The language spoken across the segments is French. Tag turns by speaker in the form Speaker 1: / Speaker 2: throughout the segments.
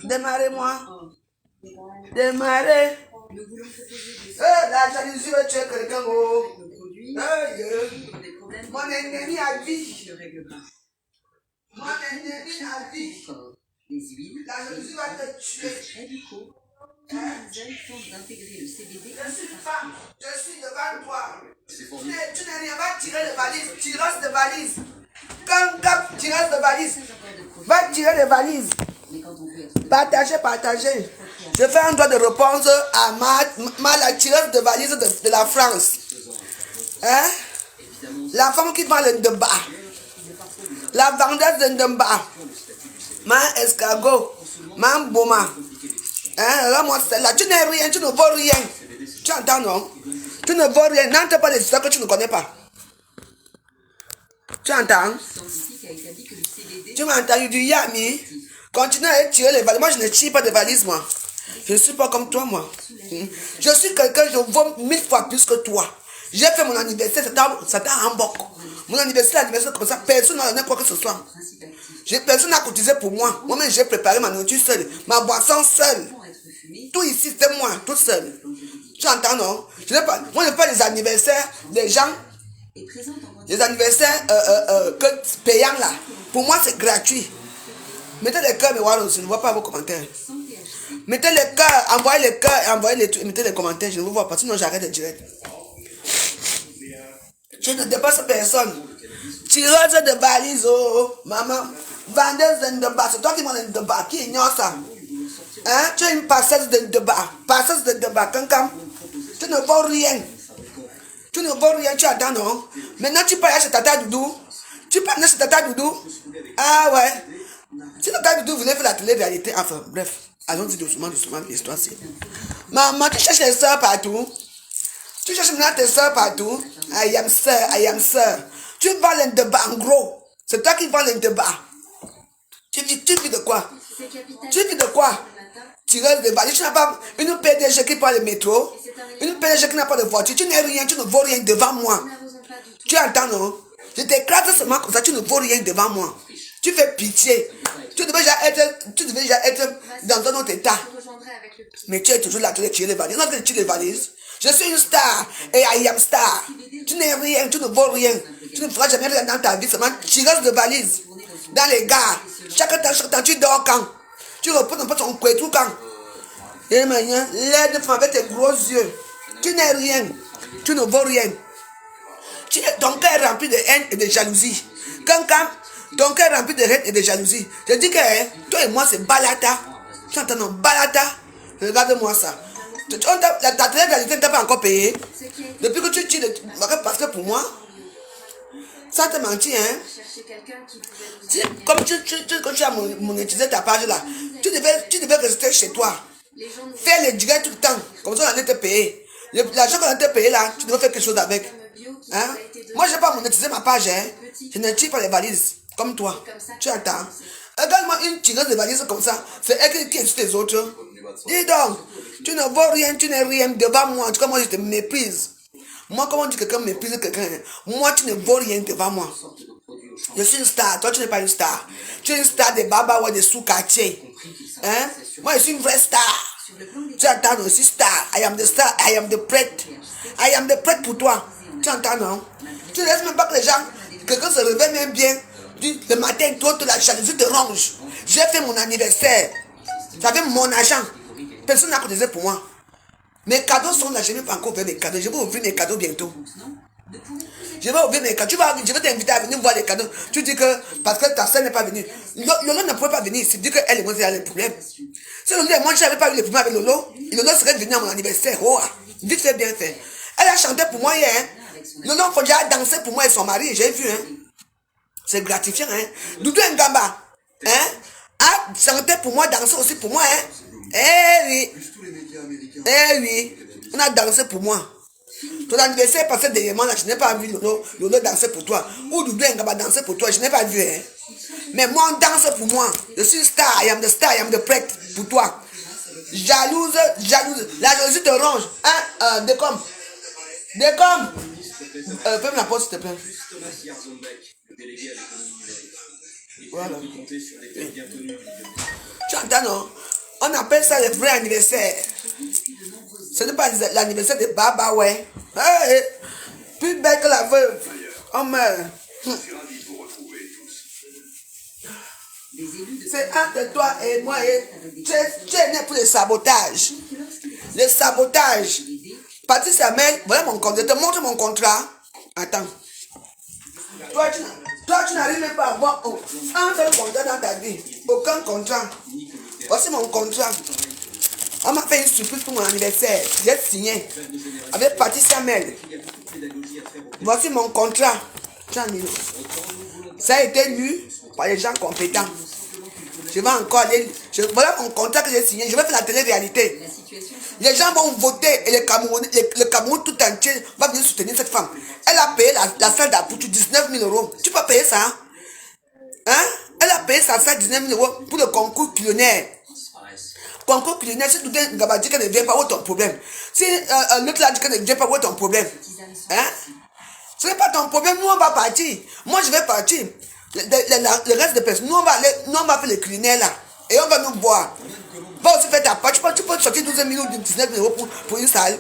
Speaker 1: Démarrez-moi. Démarrez. La jalousie veut tuer quelqu'un. Mon ennemi a vie. Mon ennemi a vie. La jalousie va te tuer. Je suis une femme, je suis devant toi. Tu n'es rien, va tirer les valises, tireuse de valises. Comme tireuse de valises. Va tirer les valises. Partagez, partagez. Je fais un droit de réponse à la tireuse de valises de la France. Hein? La femme qui vend le Ndemba. La vendeuse de Ndemba. Ma escargot. Ma boma. Hein? Moi, celle-là. Tu n'es rien, tu ne vaux rien. Tu entends, non? Tu ne vaux rien. N'entre pas des histoires que tu ne connais pas. Tu entends? Tu m'as entendu du Yami? Continue à tirer les valises. Moi, je ne tire pas de valises, moi. Je ne suis pas comme toi, moi. Je suis quelqu'un, je vaux 1000 fois plus que toi. J'ai fait mon anniversaire, c'était à Hamburg. Mon anniversaire comme ça, personne n'a donné quoi que ce soit. Personne n'a cotisé pour moi. Moi-même, j'ai préparé ma nourriture seule, ma boisson seule. Tout ici, c'est moi, toute seule. Tu entends, non? Moi, je ne fais pas les anniversaires des gens. Les anniversaires payants, là. Pour moi, c'est gratuit. Mettez les cœurs, mais voilà, je ne vois pas vos commentaires. Mettez les cœurs, envoyez les cœurs et envoyez les trucs, mettez les commentaires, je ne vous vois pas, sinon j'arrête le direct. Je ne dépasse personne. Tireuse de valise, oh, maman. Vendeuse de Ndemba, c'est toi qui m'en Ndemba, qui ignore ça. Hein? Tu es une passeuse de Ndemba, passeuse de Ndemba, cancam. Tu ne vaux rien. Tu ne vaux rien, tu attends, non? Maintenant, tu parles chez Tata Doudou. Tu parles chez Tata Doudou. Ah ouais. Si Tata Doudou voulait faire la télé-réalité, enfin, bref. Allons-y doucement, l'histoire, c'est. Maman, tu cherches les soeurs partout. Tu cherches maintenant tes soeurs partout. I am sœur. Tu vends l'Ndemba en gros. C'est toi qui vends l'Ndemba. Tu vis de quoi? Tu vis de quoi? Tireuse de valises. Tu n'as pas une PDG qui prend le métro. Une PDG qui n'a pas de voiture. Tu n'es rien, tu ne vaux rien devant moi. Tu entends, non? Je t'écrase seulement comme ça, tu ne vaux rien devant moi. Tu fais pitié. Tu devais déjà être dans un autre état. Mais tu es toujours là, tu tires les valises. Non, tu tires les valises. Je suis une star et I am star. Tu n'es rien, tu ne vaux rien. Tu ne feras jamais rien dans ta vie, seulement tireuse de valises. Dans les gares. Chaque temps, tu dors quand? Tu reposes un peu ton couetou quand? Et maintenant, l'aide femme avec tes gros yeux. Tu n'es rien. Tu ne vaux rien. Ton cœur est rempli de haine et de jalousie. Quand ton cœur est rempli de haine et de jalousie. Je dis que toi et moi, c'est Balata. Tu entends, non? Balata. Regarde-moi ça. Ta télé-réalité ne t'a pas encore payé. Depuis que tu tires, parce que pour moi, ça te mentit, hein. Comme quand tu as monétisé ta page là, tu devais rester chez toi. Faire les directs tout le temps. Comme ça, on allait te payer. L'argent qu'on allait te payer là, tu devais faire quelque chose avec. Hein? Moi, je n'ai pas monétisé ma page, hein. Je ne tire pas les valises. Comme toi. Tu attends. Regarde-moi une tireuse de valises comme ça. C'est elle qui insulte les autres. Dis donc, tu ne vaux rien, tu n'es rien devant moi. En tout cas, moi, je te méprise. Moi, comment on dit que quelqu'un méprise quelqu'un? Moi, tu ne vaux rien devant moi. Je suis une star. Toi, tu n'es pas une star. Tu es une star de Baba ou de sous-quartier. Hein? Moi, je suis une vraie star. Tu entends, non? Je suis star. I am the star. I am the prêtre. I am the prêtre pour toi. Tu entends, non? Tu ne laisses même pas que les gens, quelqu'un se réveille même bien. Le matin, toi, la jalousie te ronge. J'ai fait mon anniversaire. J'avais mon argent. Personne n'a cotisé pour moi. Mes cadeaux sont là. Je n'ai pas encore ouvert mes cadeaux. Je vais ouvrir mes cadeaux bientôt. Je vais ouvrir mes cadeaux. Je vais t'inviter à venir voir les cadeaux. Tu dis que parce que ta soeur n'est pas venue. Lolo ne pouvait pas venir. C'est dit qu'elle et moi, il y a des problèmes. Si Lolo et moi, je n'avais pas eu les problèmes avec Lolo, Lolo serait venu à mon anniversaire. Oh, vite fait, bien fait. Elle a chanté pour moi hier. Lolo Fondia a dansé pour moi et son mari. J'ai vu, hein. C'est gratifiant, hein. Doudou Ngamba, hein, a chanté pour moi, dansé aussi pour moi, hein. Eh oui. Eh oui. On a dansé pour moi. Ton anniversaire est passé dernièrement là, je n'ai pas vu Lolo danser pour toi. Ou Doudou Ngamba danser pour toi, je n'ai pas vu, hein. Mais moi, on danse pour moi. Je suis star, I am the prêtre pour toi. Jalouse. La jalousie te ronge. Hein, décom. Ferme la porte, s'il te plaît. Voilà. Tu entends, non? On appelle ça le vrai anniversaire. Ce n'est pas l'anniversaire de Baba, ouais. Hey, plus belle que la veuve. On meurt. C'est entre toi et moi. Tu es né pour le sabotage. Le sabotage. Patrice Samuel, voilà mon contrat. Je te montre mon contrat. Attends. Toi, tu n'arrives même pas à avoir un seul contrat dans ta vie. Aucun contrat. Voici mon contrat. On m'a fait une surprise pour mon anniversaire. J'ai signé avec Patrice Samuel. Voici mon contrat. Ça a été lu par les gens compétents. Je vais encore aller. Voilà mon contrat que j'ai signé. Je vais faire la télé-réalité. Les gens vont voter et le Cameroun tout entier va venir soutenir cette femme. Elle a payé la salle d'Apoutou 19 000 euros. Tu peux payer ça? Hein? Elle a payé sa salle 19 000 euros pour le concours culinaire. Concours culinaire, si tout un Gabadji ne vient pas, où est ton problème? Si un autre là ne vient pas, où est ton problème? Hein? Ce n'est pas ton problème, nous on va partir. Moi je vais partir. Le reste des personnes, nous on va faire le culinaire là. Et on va nous boire. Va aussi faire ta part. Tu peux sortir 12 000 ou 19 000 euros pour une salle.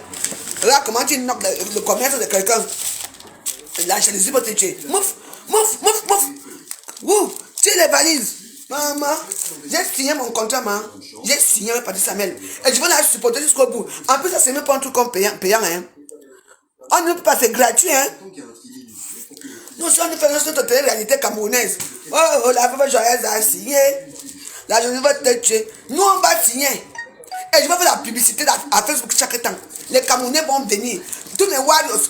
Speaker 1: Là, comment tu knockes le commerce de quelqu'un? La jalousie va te tuer. Mouf. Ouh, tire les valises. Maman, j'ai signé mon contrat, maman. J'ai signé avec Patrice Samuel. Et je vais la supporter jusqu'au bout. En plus, ça c'est même pas un truc comme payant, hein. On ne peut pas, c'est gratuit, hein. Nous, si on fait notre télé-réalité camerounaise. Oh, la femme joyeuse a signé. La journée va te tuer. Nous, on va signer. Et je vais faire la publicité à Facebook chaque temps. Les Camerounais vont venir. Tous les warriors,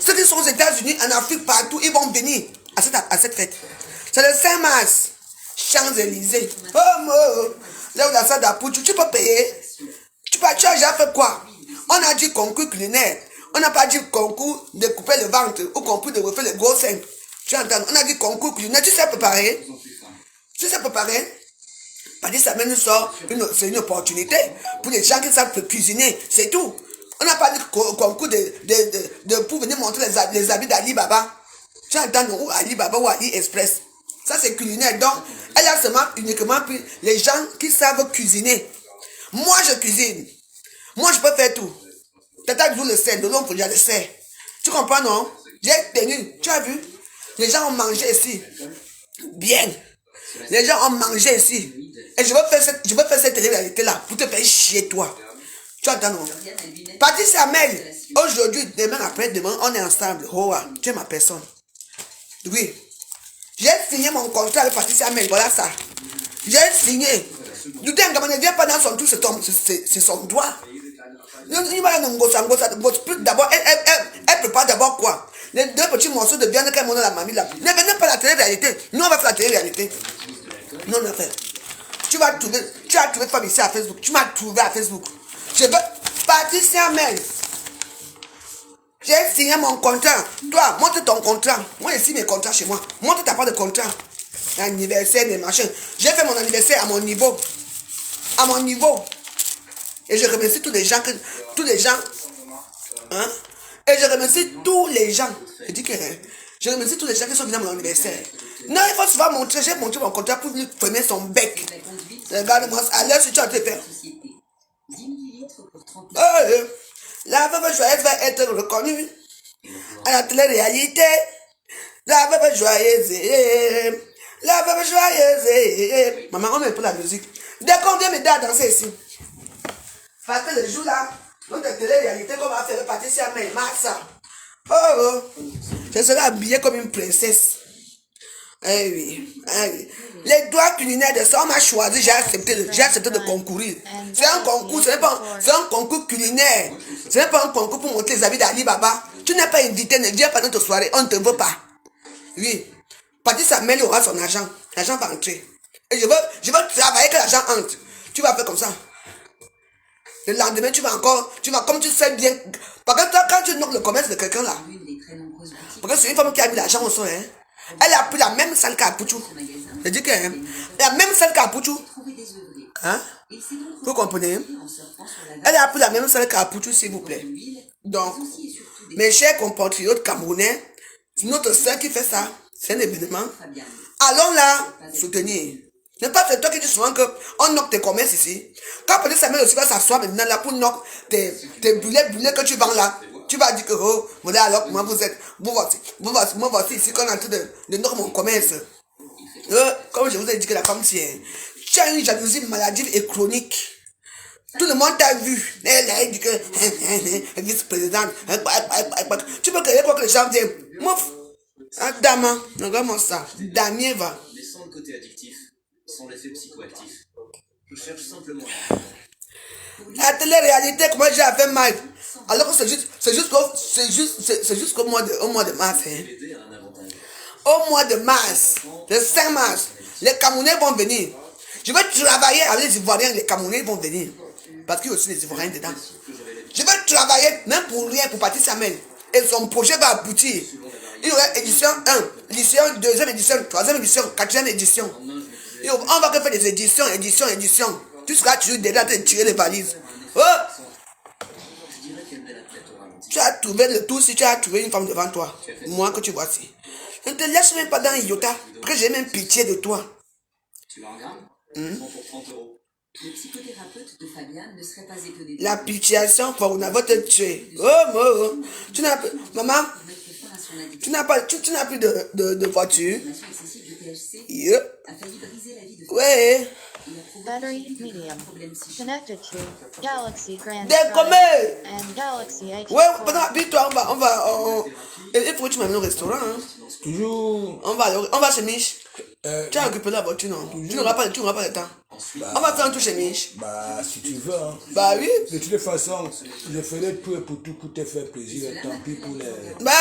Speaker 1: ceux qui sont aux États-Unis, en Afrique, partout, ils vont venir à cette fête. C'est le 5 mars. Champs-Élysées. Oh, là où la salle d'Apoutou, tu peux payer. Tu as déjà fait quoi? On a dit concours culinaire. On n'a pas dit concours de couper le ventre ou concours de refaire les gros seins. Tu entends? On a dit concours culinaire. Tu sais préparer? Patrice Samuel nous sort, c'est une opportunité pour les gens qui savent cuisiner, c'est tout. On n'a pas dit concours pour venir montrer les habits d'Ali Baba. Tu entends, ou Ali Baba ou Ali Express. Ça c'est culinaire, donc elle a seulement uniquement pris les gens qui savent cuisiner. Moi je cuisine, moi je peux faire tout. Tata vous le sait, de l'homme faut déjà le sait. Tu comprends non? J'ai tenu, tu as vu? Les gens ont mangé ici, bien. Les gens ont mangé ici. Et je veux faire cette télé-réalité là pour te faire chier toi. Tu entends non? Patrice Samuel, aujourd'hui, demain, après-demain, on est ensemble. Oh, tu es ma personne. Oui. J'ai signé mon contrat avec Patrice Samuel, voilà ça. J'ai signé. Du temps, quand on ne vient pas dans son tout, c'est son droit. D'abord, elle prépare d'abord quoi? Les 2 petits morceaux de viande qu'elle monte dans la mamie là. Ne venez pas à la télé-réalité. Nous, on va faire la télé-réalité. Non, on va faire. Tu as trouvé femme ici à Facebook. Tu m'as trouvé à Facebook. Je veux Patrice Samuel. J'ai signé mon contrat. Toi, montre ton contrat. Moi, j'ai signé mes contrats chez moi. Montre ta part de contrat. Anniversaire, des machins. J'ai fait mon anniversaire à mon niveau. À mon niveau. Et je remercie tous les gens. Hein? Et je remercie tous les gens. Je dis que je remercie tous les gens qui sont venus à mon anniversaire. Non, il faut souvent montrer. J'ai montré mon contrat pour lui fermer son bec. Regarde-moi, à l'heure si tu as été faire. La veuve joyeuse va être reconnue à la télé-réalité. La veuve joyeuse. La veuve joyeuse. Maman, on met pour la musique. Dès qu'on vient m'aider à danser ici. Parce que le jour là, notre télé-réalité qu'on va faire Patrice Samuel, Massa. Oh, je serai habillée comme une princesse. Eh oui. Les droits culinaires de ça, on m'a choisi, j'ai accepté de concourir. C'est un concours, c'est un concours culinaire. Ce n'est pas un concours pour montrer les habits d'Ali Baba. Tu n'es pas invité, ne viens pas dans notre soirée, on ne te veut pas. Oui. Patrice Samuel aura son argent. L'argent va entrer. Et je veux travailler que l'argent entre. Tu vas faire comme ça. Le lendemain, tu vas comme tu sais bien. Parce que toi, quand tu noques le commerce de quelqu'un là, parce que c'est une femme qui a mis l'argent au sol, hein. Elle a pris la même salle qu'à Pouchou. Je dis que la même salle qu'à Pouchou. Hein? Vous comprenez? Elle a pris la même salle qu'à Pouchou, s'il vous plaît. Donc, mes chers compatriotes camerounais, c'est notre sœur qui fait ça. C'est un événement. Allons là soutenir. N'est pas c'est toi qui dis souvent qu'on knock tes commerces ici. Quand peut-être Samuel aussi va s'asseoir maintenant là pour knock tes billets que tu vends là. Tu vas dire que oh, voilà alors comment vous êtes. Moi voici ici qu'on est en train de knock mon commerce. Comme je vous ai dit que la femme tient. Tu as une jalousie maladive et chronique. Tout le monde t'a vu. Elle dit que vice-présidente. Tu peux créer quoi que les gens disent. Mouf. Dama, regarde-moi ça. Damien va.
Speaker 2: Mais sans le côté addictif, sans l'effet psychoactif. Je cherche simplement.
Speaker 1: La télé-réalité, comment j'ai fait mal. Alors que c'est juste qu'au mois de mars. Hein. Au mois de mars, le 5 mars, les Camerounais vont venir. Je vais travailler avec les Ivoiriens, les Camerounais vont venir. Parce qu'il y a aussi les Ivoiriens dedans. Je vais travailler, même pour rien, pour Patrice Samuel. Et son projet va aboutir. Il y aura édition 1, édition 2e édition, 3e édition, 4e édition. Et on va que faire des éditions. Tu seras toujours dedans de tirer les valises. Oh! Tu as trouvé le tout si tu as trouvé une femme devant toi. Moi que tu vois ici. Je ne te laisse même pas dans Iota. Parce que j'ai même pitié de toi.
Speaker 2: Tu l'as en gamme pour 30 €.
Speaker 3: Le psychothérapeute de Fabian ne serait pas étonné.
Speaker 1: La pitiation, on va te tuer. Oh. Tu n'as maman, tu n'as plus de voiture. Yeah. Ouais.
Speaker 4: Battery medium. Connected to Galaxy Grand
Speaker 1: Décommé.
Speaker 4: and Galaxy A24.
Speaker 1: Ouais, pendant toi, il faut que tu m'amènes au restaurant. Hein.
Speaker 5: Toujours.
Speaker 1: On va chez Mich. Tu as occupé la voiture, non? Tu n'auras pas le temps. On va faire un tour chez Mich.
Speaker 5: Bah, si tu veux. Hein.
Speaker 1: Bah oui.
Speaker 5: De toutes les façons, je ferai tout et pour tout pour te faire plaisir. Tant pis pour les.
Speaker 1: Bah,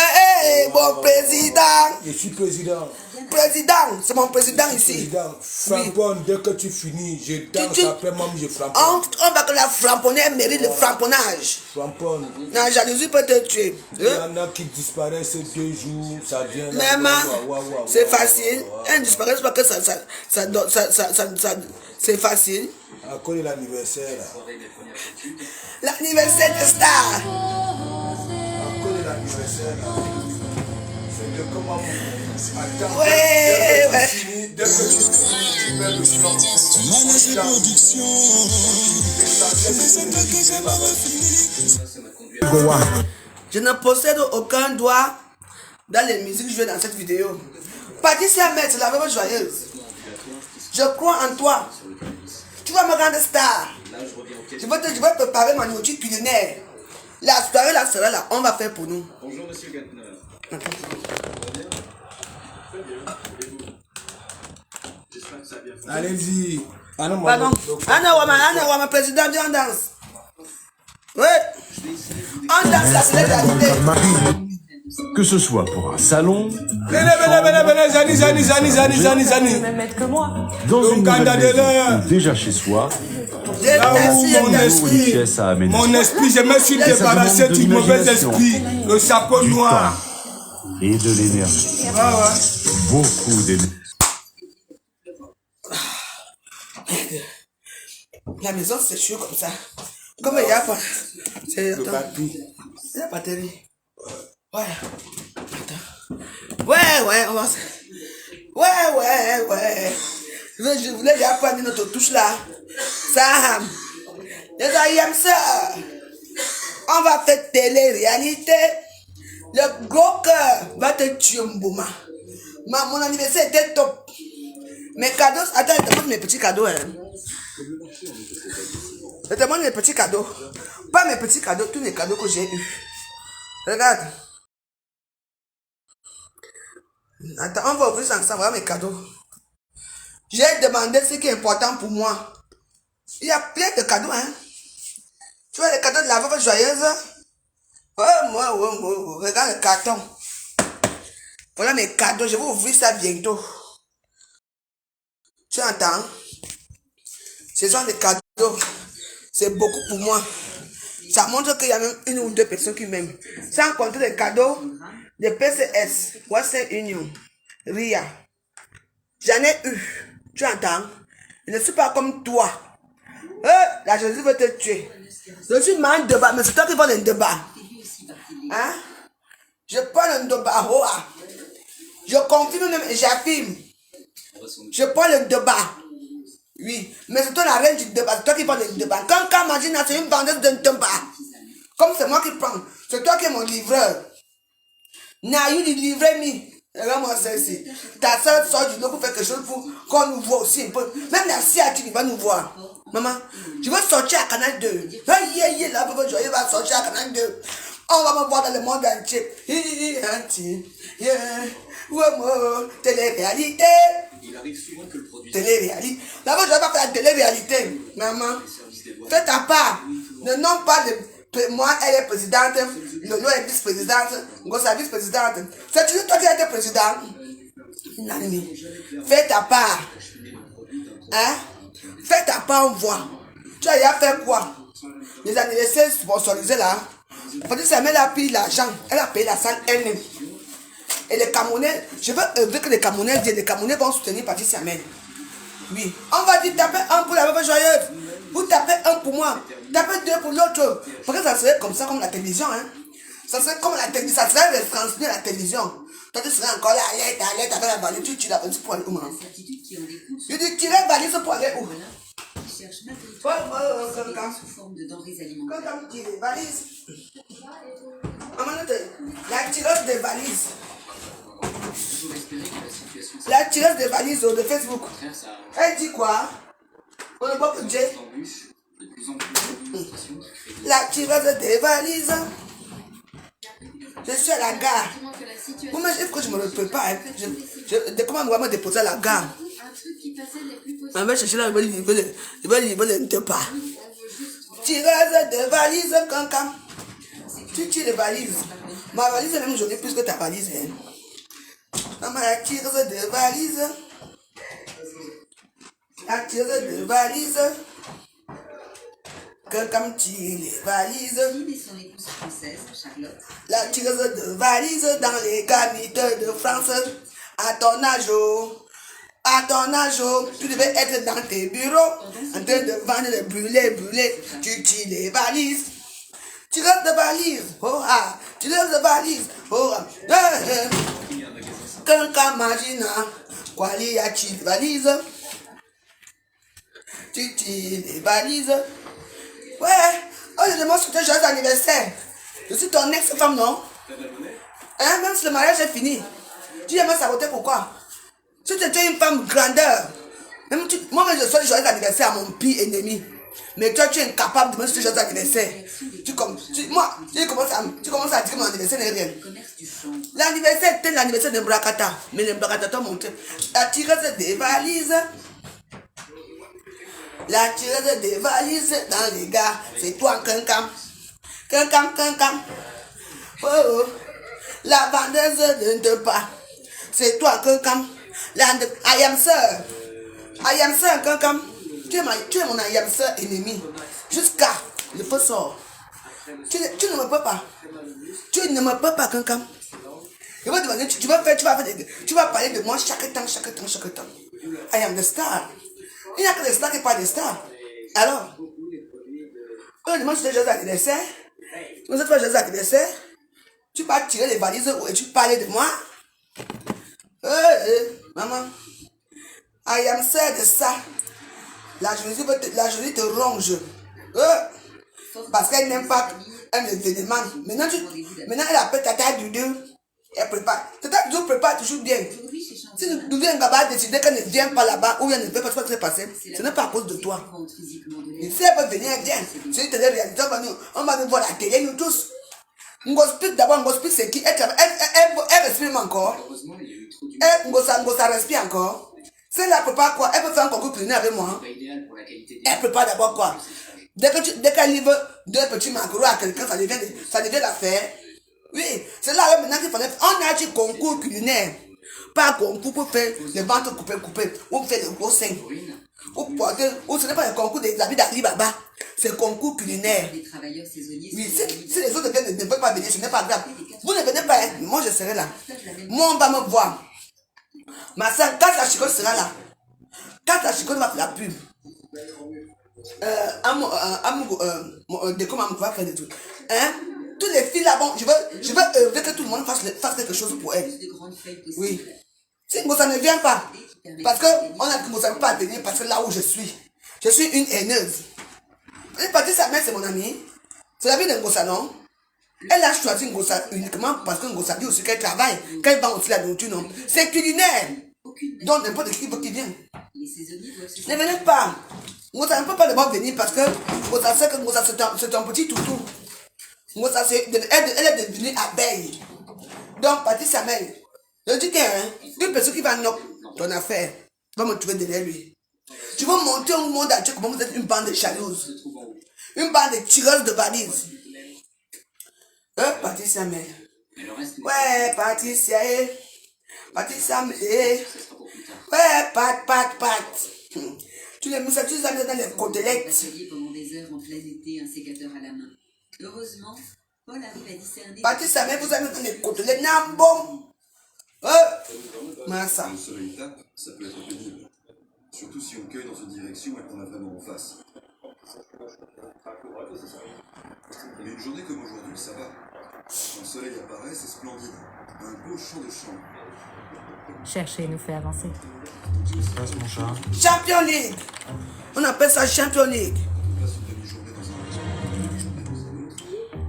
Speaker 1: bon président.
Speaker 5: Je suis président.
Speaker 1: Président, c'est mon président ici.
Speaker 5: Président, framponne, dès que tu finis, je danse après moi, je framponne.
Speaker 1: On va que la framponner mérite le framponnage.
Speaker 5: Framponne.
Speaker 1: La jalousie peut te tuer.
Speaker 5: Il y en a qui disparaissent 2 jours, ça vient là.
Speaker 1: Même, c'est facile. Elle disparaît parce que c'est facile.
Speaker 5: À cause de l'anniversaire là.
Speaker 1: L'anniversaire de Star.
Speaker 5: À cause de l'anniversaire là. C'est de comment. Attends,
Speaker 1: Ouais.
Speaker 5: dès que tu finis, tu mets le son.
Speaker 1: Je ne possède aucun doigt dans les musiques jouées dans cette vidéo. Patricia Metz, la veuve joyeuse. Je crois en toi. Tu vas me rendre star. Je vais préparer ma nourriture culinaire. La soirée là sera là. On va faire pour nous.
Speaker 2: Bonjour, monsieur Gantner. J'espère que ça a bien fonctionné.
Speaker 5: Allez-y.
Speaker 1: Pardon. Anna, président, viens on danse. Oui. On danse la célébrité.
Speaker 6: Que ce soit pour un salon,
Speaker 5: Venez, Zani.
Speaker 3: Même que moi.
Speaker 6: dans
Speaker 5: Donc,
Speaker 6: une nouvelle
Speaker 5: Canada,
Speaker 6: maison ou déjà chez soi,
Speaker 5: là où mon
Speaker 6: ou une
Speaker 5: esprit,
Speaker 6: pièce à aménager.
Speaker 5: mon esprit, je me suis débarrassé du mauvais esprit, le chapeau
Speaker 6: Du
Speaker 5: noir.
Speaker 6: temps et de l'énergie.
Speaker 5: Ah
Speaker 6: Beaucoup d'énergie.
Speaker 1: La maison c'est chaud comme ça. Comme il y a pas. C'est
Speaker 5: Le papier.
Speaker 1: la batterie. Ouais. Attends. Ouais, on va. Ouais. Je voulais déjà prendre notre touche là. Ça. Les aime ça. On va faire télé-réalité. Le gros cœur va te tuer, Mbouma. Mon anniversaire était top. Mes cadeaux, attends, je te montre mes petits cadeaux. Hein. Je te montre mes petits cadeaux. Pas mes petits cadeaux, tous les cadeaux que j'ai eus. Regarde. Attends, on va ouvrir ça ensemble, voilà mes cadeaux. J'ai demandé ce qui est important pour moi. Il y a plein de cadeaux, hein. Tu vois les cadeaux de la veuve joyeuse? Oh, regarde le carton. Voilà mes cadeaux, je vais ouvrir ça bientôt. Tu entends? Ce sont des cadeaux. C'est beaucoup pour moi. Ça montre qu'il y a même une ou deux personnes qui m'aiment. Sans compter les cadeaux de PCS, Western Union, RIA. J'en ai eu. Tu entends? Je ne suis pas comme toi. La Jésus veut te tuer. Je suis mal de bas, mais c'est toi qui prends le débat. Hein? Je prends le débat. Je confirme même et j'affirme. Je prends le débat. Oui, mais c'est toi la reine du débat, c'est toi qui prends le débat. Quand Magina, c'est une vendeuse de débat. Comme c'est moi qui prends, c'est toi qui es mon livreur. Now you livrer me. Regarde-moi ça ici. Ta soeur sort du lot pour faire quelque chose pour qu'on nous voit aussi un peu. Même la sciatique va nous voir. Maman, je veux sortir à Canal 2. Là, je vais sortir à Canal 2. On va me voir dans le monde entier. Télé-réalité.
Speaker 2: Il arrive souvent que le produit
Speaker 1: Télé-réalité. D'abord, je vais pas faire la télé-réalité. Maman, fais ta part. Ne nomme pas de... Moi, elle est présidente. Lolo est vice-présidente. Ngosa vice-présidente. C'est toujours toi qui es président. Fais ta part. Hein? Fais ta part, on voit. Tu as déjà fait quoi? Les anniversaires sponsorisés là. Parce que sa mère a pris l'argent. Elle a payé la salle elle-même. Et les Camerounais, je veux œuvrer que les Camerounais viennent. Les Camerounais vont soutenir Patricia Mel. Oui. On va dire taper un pour la veuve joyeuse. Vous tapez un pour moi. Tapez deux pour l'autre. Parce que ça serait comme ça, comme la télévision. Hein. Ça serait comme la télévision. Ça serait retransmis à la télévision. Toi, tu serais encore là, alerte, avec la valise. Tu tires la valise pour aller où, maman? Je dis, tirer la valise pour aller où?
Speaker 3: Ils cherchent matériellement sous forme de denrées alimentaires.
Speaker 1: Quand tu tires les valises. Maman, la tireuse des valises.
Speaker 2: toujours espérer que la situation
Speaker 1: La tireuse des valises de Facebook.
Speaker 2: ça
Speaker 1: Elle dit quoi? On ne voit que Dieu.
Speaker 2: embûche de plus en plus d'administrations qui créent
Speaker 1: La tireuse des valises. Je suis à la gare. Moi, il faut que je me prépare. Comment on va me déposer à la gare? On va chercher là, je vais livrer le pas. Tireuse de valises, cancan. Tu tires les valises. Ma valise est même jolie plus que ta valise. Maman, la tireuse de valises. La tireuse de valises. Quelqu'un tire les valises.
Speaker 3: Lynn et son épouse française, Charlotte,
Speaker 1: La tireuse de valises dans les gamites de France. À ton âge, tu devais être dans tes bureaux, en train de vendre le brûler. Tu tires les valises. Tireuse de valises, oh ah, tireuse de valises, oh ah. Quelqu'un imagine, quoi, il y a des valises. Tu tires les valises. Ouais, oh, je demande ce que tu as joyeux anniversaire. Je suis ton ex-femme, non? Hein, même si le mariage est fini. Tu aimes saboter pourquoi? Si tu étais une femme grandeur, même moi, je souhaite joyeux anniversaire à mon pire ennemi. Mais toi, tu es incapable de me souhaiter joyeux anniversaire. Tu commences à dire que mon anniversaire n'est rien.
Speaker 3: commerce du champ.
Speaker 1: L'anniversaire était l'anniversaire de Mbrakata. Mais le Mbrakata t'a montré. La tireuse des valises. La tireuse des valises dans les gars. C'est toi, Kankam. Kankam. Oh. La vendeuse de pas. C'est toi, Kankam. I am sir, Kankam. Tu es mon I am sir ennemi. Jusqu'à le feu sort. Tu ne me peux pas. Tu ne me peux pas, Kankam. Tu vas parler de moi chaque temps. I am the star. Il n'y a que des stars qui parlent des stars. Alors, on demande si tu es joyeux anniversaire. Tu me dis joyeux anniversaire. Tu vas tirer les valises et tu parles de moi. Maman. I am sad de ça. La jolie te ronge. Parce qu'elle n'aime pas un événement. Maintenant, elle appelle Tata Doudou. Elle prépare. Tata Doudou prépare toujours bien.
Speaker 3: Aujourd'hui, chez Chantal,
Speaker 1: Si Doudou a décidé qu'elle ne vient pas là-bas ou elle ne peut pas ce qui s'est passé, ce n'est pas à cause de toi.
Speaker 3: rentre physiquement de
Speaker 1: Et
Speaker 3: l'air.
Speaker 1: si elle peut venir, elle vient. C'est une télé-réalité, on va nous voir la télé, nous tous. Ngospit d'abord, Ngospit c'est qui? Elle respire encore.
Speaker 2: heureusement, il y a eu trop d'humains.
Speaker 1: Ngosa respire encore. Si elle prépare quoi? Elle peut faire un concours culinaire avec moi.
Speaker 2: Pas idéal pour la qualité des
Speaker 1: Elle prépare d'abord quoi? Dès qu'elle livre deux petits macarons à quelqu'un, ça devient l'affaire. Oui, c'est là maintenant qu'il fallait. On a dit concours culinaire. Pas concours pour faire les ventres coupés, ou faire le gros sein. Ou porter, ou ce n'est pas le concours des habits d'Ali Baba. C'est concours culinaire.
Speaker 3: Les travailleurs saisonniers
Speaker 1: Oui,
Speaker 3: sont
Speaker 1: si les autres ne peuvent pas venir, ce n'est pas grave. Vous ne venez pas, hein. Moi je serai là. Moi on va me voir. Ma soeur, quand la chicote sera là, quand la chicote va faire la pub, comment on va faire des trucs. Hein? Toutes les filles là, bon, je veux œuvrer que tout le monde fasse quelque chose pour elle.
Speaker 3: de grandes feuilles possibles.
Speaker 1: Oui. Si ça ne vient pas, Parce qu'on a commencé pas à venir parce que là où je suis une haineuse. Elle est partie, sa mère, c'est mon amie. C'est la vie de Ngossa, non? Elle a choisi Ngossa uniquement parce que Ngossa dit aussi qu'elle travaille, qu'elle vend aussi la nourriture, non? C'est culinaire. Donc n'importe qui vient. Ne venez pas. Ngossa ne peut pas d'abord venir parce que Ngossa sait que Ngossa c'est un petit toutou. Ngossa, elle est devenue abeille. Donc, partie sa mère. Je dis qu'une personne qui va knock ton affaire va me trouver derrière lui. Tu vas monter au monde entier comment vous êtes une bande de jalouses. Une bande de tireuses de valises. Patricia, mais. Ouais, Patricia, Patricia, ouais, Pat. Tu les mets ça, tu les as mis dans les côtelettes.
Speaker 3: Pendant des heures en plein été, un sécateur à la main. Heureusement, Paul arrive à discerner.
Speaker 1: Patricia, mais vous avez mis dans les côtelettes, non, bon. Massa.
Speaker 7: Quand le soleil tape, ça peut être pénible. Surtout si on cueille dans une direction et qu'on a vraiment en face. Mais une journée comme aujourd'hui, ça va. Quand le soleil apparaît, c'est splendide. Un beau champ de chambre.
Speaker 8: Chercher nous fait avancer.
Speaker 6: Passe mon chat.
Speaker 1: Champion League. On appelle ça Champion League.
Speaker 7: On passe une demi-journée dans un restaurant, une demi-journée dans un autre.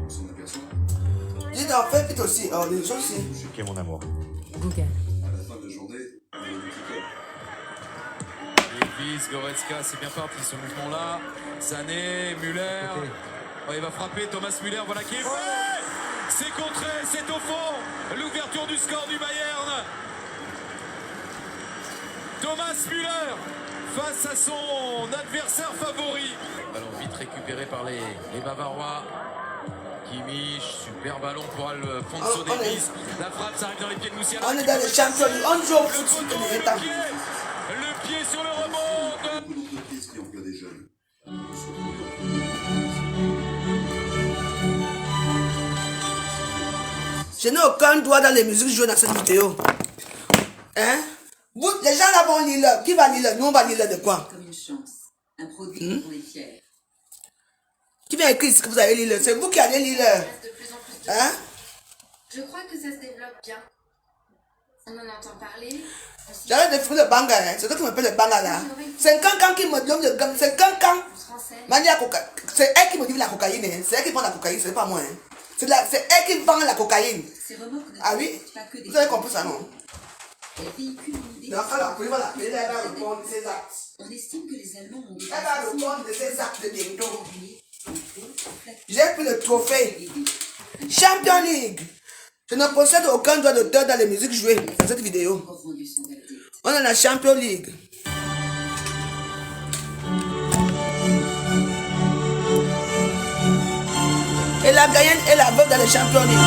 Speaker 7: On s'en aperçoit.
Speaker 1: Dis donc, fais vite aussi. Oh, les gens aussi.
Speaker 6: Qui est mon amour.
Speaker 8: Google.
Speaker 7: À la fin de la journée, on a une étiquette.
Speaker 9: Elvis, Goretzka, c'est bien parti ce mouvement-là. Sané, Müller. Oh, il va frapper Thomas Müller, voilà qui est fait. C'est contré, c'est au fond. L'ouverture du score du Bayern. Thomas Müller face à son adversaire favori. Ballon vite récupéré par les Bavarois. Kimmich, super ballon pour Alphonso Davies. La frappe, ça arrive dans les pieds de Moussiala.
Speaker 1: On est dans les champions, on joue au foot tous les temps.
Speaker 9: Le pied sur le rebond.
Speaker 7: Beaucoup d'entreprises qui emploient des jeunes.
Speaker 1: Je n'ai aucun droit dans les musiques jouées dans cette vidéo. Hein? Vous, les gens là vont lire là. Qui va lire là? Nous on va lire là de quoi?
Speaker 3: Comme une chance. Un produit dont on est fier.
Speaker 1: Qui vient écrire ce que vous allez lire là? C'est vous qui allez lire là.
Speaker 10: De plus en plus de
Speaker 1: Hein?
Speaker 10: Je crois que ça se développe bien. On en entend parler.
Speaker 1: J'arrête de faire le banga, hein. C'est toi qui m'appelle le banga là. C'est un cancan qui me donne le gamme. C'est un cancan.
Speaker 10: On se renseigne.
Speaker 1: C'est elle qui me dit la cocaïne. Hein. C'est elle qui vend la cocaïne, c'est pas moi. Hein. C'est elle qui vend la cocaïne.
Speaker 3: Ces remorques ne
Speaker 1: Ah oui?
Speaker 3: pas que des
Speaker 1: Vous avez compris ça, non?
Speaker 3: Elles véhiculent une idée.
Speaker 1: Donc, elle va l'appeler, elle va répondre de ses actes.
Speaker 3: On estime que les Allemands ont
Speaker 1: Elle va répondre de ses actes de bientôt. J'ai pris le trophée. Champion League. Je ne possède aucun droit d'auteur dans les musiques jouées dans cette vidéo. On est la Champion League. Et la gagnante est la veuve dans les Champions League.